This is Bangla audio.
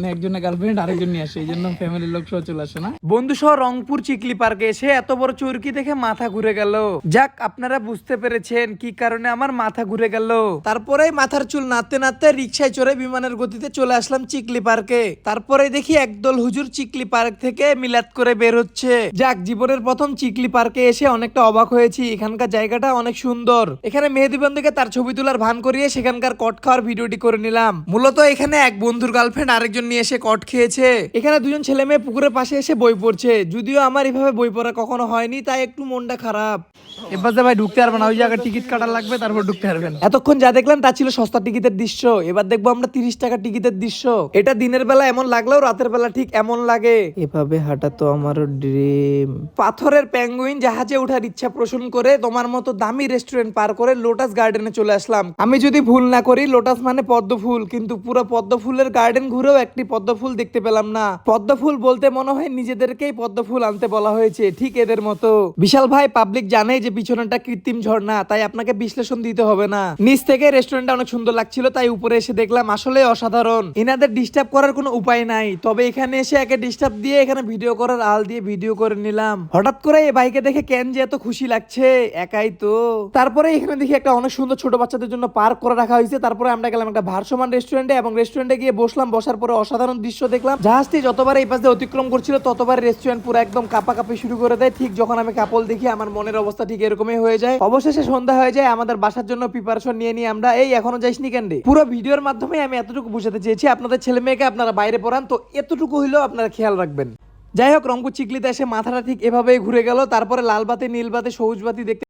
মানে একজনের গার্লফ্রেন্ড আরেকজন নিয়ে আসে, এই জন্য ফ্যামিলির লোক সহ চলে আসে না। বন্ধু সহ রংপুর চিকলি পার্কে এসে এত বড় চুরকি দেখে মাথা ঘুরে গেল। যাক আপনারা বুঝতে পেরেছেন কি কারণে আমার মাথা ঘুরে গেল। তারপরে মাথার চুল নাড়তে নাড়তে রিক্সায় চড়ে বিমানের গতিতে চলে আসলাম চিকলি পার্কে। তারপরে দেখি একদল হুজুর চিকলি পার্ক থেকে মিলাদ করে বের হচ্ছে। যাক জীবনের প্রথম চিকলি পার্কে এসে অনেকটা অবাক হয়েছি, এখানকার জায়গাটা অনেক সুন্দর। এখানে মেহেদি বন্ধুকে তার ছবি তোলার ভান করিয়ে সেখানকার কট খাওয়ার ভিডিওটি করে নিলাম। মূলত এখানে এক বন্ধুর গার্লফ্রেন্ড আরেকজন নিয়ে এসে কট খেয়েছে। এখানে দুজন ছেলে মেয়ে পুকুরের পাশে এসে বই পড়ছে, যদিও আমার এভাবে বই পড়া কখনো হয়নি, তাই একটু মনটা খারাপ। এবার ভাই ঢুকতে পারবেন না, ওই জায়গায় টিকিট কাটা লাগবে, তারপর ঢুকতে পারবেন। এতক্ষণ যা দেখলাম তা ছিল সস্তা টিকিটের দৃশ্য, এবার দেখবো আমরা 30 টাকা টিকিটের দৃশ্য। এটা দিনের বেলা এমন লাগলেও রাতের বেলা ঠিক এমন লাগে। এভাবে হাঁটা তো আমার ড্রিম। পাথরের পেঙ্গুইন জাহাজে ওঠার ইচ্ছা পোষণ করে তোমার মতো দামি রেস্টুরেন্ট পার করে লোটাস গার্ডেনে চলে আসলাম। আমি যদি ভুল না করি লোটাস মানে পদ্ম ফুল, কিন্তু পুরো পদ্ম ফুলের গার্ডেন ঘুরেও একটি পদ্ম ফুল দেখতে পেলাম না। পদ্ম ফুল বলতে মনে হয় নিজেদেরকেই পদ্ম ফুল আনতে বলা হয়েছে, ঠিক এদের মতো। বিশাল ভাই পাবলিক জানে যে পিছনেটা কৃত্রিম ঝর্ণা, তাই আপনাকে বিশ্লেষণ দিতে হবে না। নিচ থেকে রেস্টুরেন্টটা অনেক সুন্দর লাগছিল, তাই উপরে এসে দেখলাম আসলে অসাধারণ। এনাদের ডিস্টার্ব করার কোনো উপায় নাই, তবে এখানে এসে একে ডিস্টার্ব দিয়ে এখানে ভিডিও করার আল দিয়ে ভিডিও করে নিলাম। হঠাৎ করে এই বাইকে দেখে কেন যে এত খুশি লাগছে, একাই তো। তারপরে এখানে দেখি একটা অনেক সুন্দর ছোট বাচ্চাদের জন্য পার্ক করে রাখা হয়েছে। তারপরে আমরা গেলাম একটা ভারসমান রেস্টুরেন্টে এবং রেস্টুরেন্টে গিয়ে বসলাম। বসার পরে অসাধারণ দৃশ্য দেখলাম। জাহাজটি যতবার এই পাশে অতিক্রম করছিল ততবার রেস্টুরেন্ট পুরো একদম কাঁপাকাঁপি শুরু করে দেয়। ঠিক যখন আমি কাপল দেখি আমার মনের অবস্থা ঠিক এরকমই হয়ে যায়। অবশেষে সন্ধ্যা হয়ে যায়, আমাদের বাসার জন্য প্রিপারেশন নিয়ে নিই আমরা। এই এখনো যাইসনি কেন রে? পুরো ভিডিওর মাধ্যমে আমি এতটুকু বুঝাতে চেয়েছি, আপনাদের ছেলে মেয়েকে আপনারা বাইরে পড়ান, তো এতটুকু হইলেও আপনারা খেয়াল রাখবেন। যাই হোক রংপুর চিকলিতে এসে মাথাটা ঠিক এভাবেই ঘুরে গেল। তারপরে লাল বাতি, নীল বাতি, সবুজ বাতি দেখতে